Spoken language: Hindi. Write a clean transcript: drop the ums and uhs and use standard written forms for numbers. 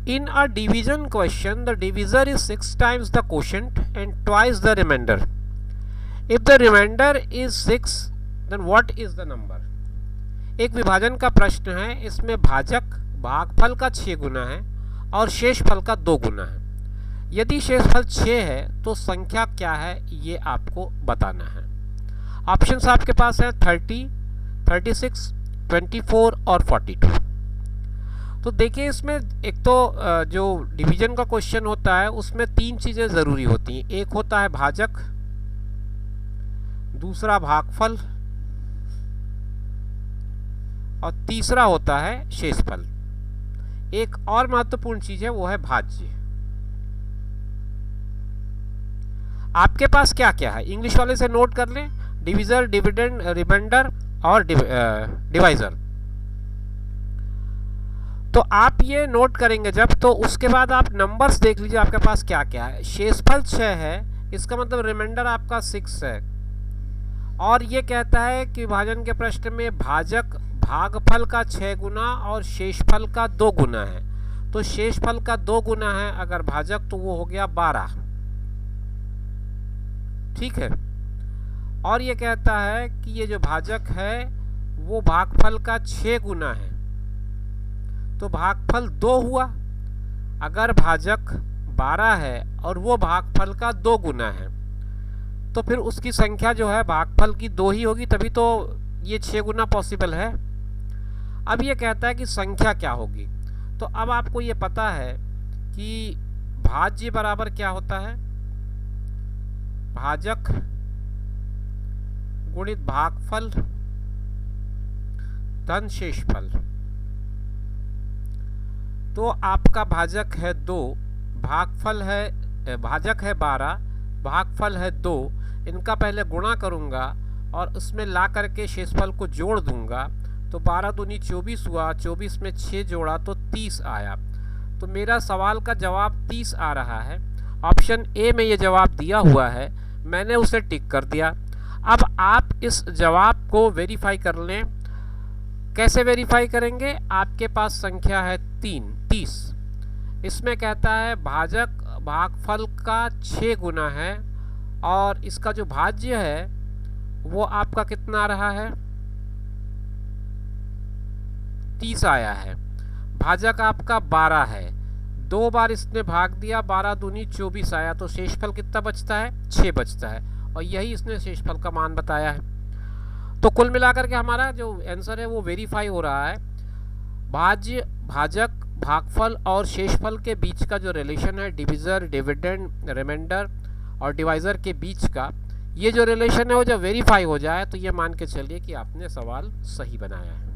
In a division question, the divisor is 6 times the quotient and twice the remainder. If the remainder is 6, then what is the number? एक विभाजन का प्रश्न है, इसमें भाजक भागफल का 6 गुना है और शेषफल का 2 गुना है। यदि शेषफल 6 है तो संख्या क्या है ये आपको बताना है। ऑप्शंस आपके पास है 30, 36, 24 और 42। तो देखिए इसमें एक तो जो डिवीजन का क्वेश्चन होता है उसमें 3 चीज़ें ज़रूरी होती हैं। एक होता है भाजक, दूसरा भागफल और तीसरा होता है शेषफल। एक और महत्वपूर्ण चीज़ है वो है भाज्य। आपके पास क्या क्या है इंग्लिश वाले से नोट कर लें, डिविजर, डिविडेंड, रिमाइंडर और डिवाइजर। तो आप ये नोट करेंगे जब, तो उसके बाद आप नंबर्स देख लीजिए आपके पास क्या क्या है। शेषफल 6 है, इसका मतलब रिमाइंडर आपका 6 है। और ये कहता है कि विभाजन के प्रश्न में भाजक भागफल का 6 गुना और शेषफल का 2 गुना है। तो शेषफल का 2 गुना है अगर भाजक, तो वो हो गया 12। ठीक है। और ये कहता है कि ये जो भाजक है वो भागफल का 6 गुना है, तो भागफल 2 हुआ। अगर भाजक 12 है और वो भागफल का 2 गुना है तो फिर उसकी संख्या जो है भागफल की 2 ही होगी, तभी तो ये 6 गुना पॉसिबल है। अब ये कहता है कि संख्या क्या होगी। तो अब आपको ये पता है कि भाज्य बराबर क्या होता है, भाजक गुणित भागफल धन शेषफल। तो आपका भाजक है 2, भागफल है, भाजक है 12, भागफल है 2। इनका पहले गुणा करूंगा और उसमें ला करके शेषफल को जोड़ दूंगा। तो 12 दूनी 24 हुआ, 24 में 6 जोड़ा तो 30 आया। तो मेरा सवाल का जवाब 30 आ रहा है। ऑप्शन ए में ये जवाब दिया हुआ है, मैंने उसे टिक कर दिया। अब आप इस जवाब को वेरीफाई कर लें। कैसे वेरीफाई करेंगे, आपके पास संख्या है 30। इसमें कहता है भाजक भागफल का 6 गुना है और इसका जो भाज्य है वो आपका कितना आ रहा है, 30 आया है। भाजक आपका 12 है, 2 बार इसने भाग दिया, 12 दूनी 24 आया। तो शेषफल कितना बचता है, 6 बचता है और यही इसने शेषफल का मान बताया है। तो कुल मिलाकर के हमारा जो आंसर है वो वेरीफाई हो रहा है। भाज्य, भाजक, भागफल और शेषफल के बीच का जो रिलेशन है, डिविजर, डिविडेंड, रिमाइंडर और डिवाइजर के बीच का, ये जो रिलेशन है वो जब वेरीफाई हो जाए तो ये मान के चलिए कि आपने सवाल सही बनाया है।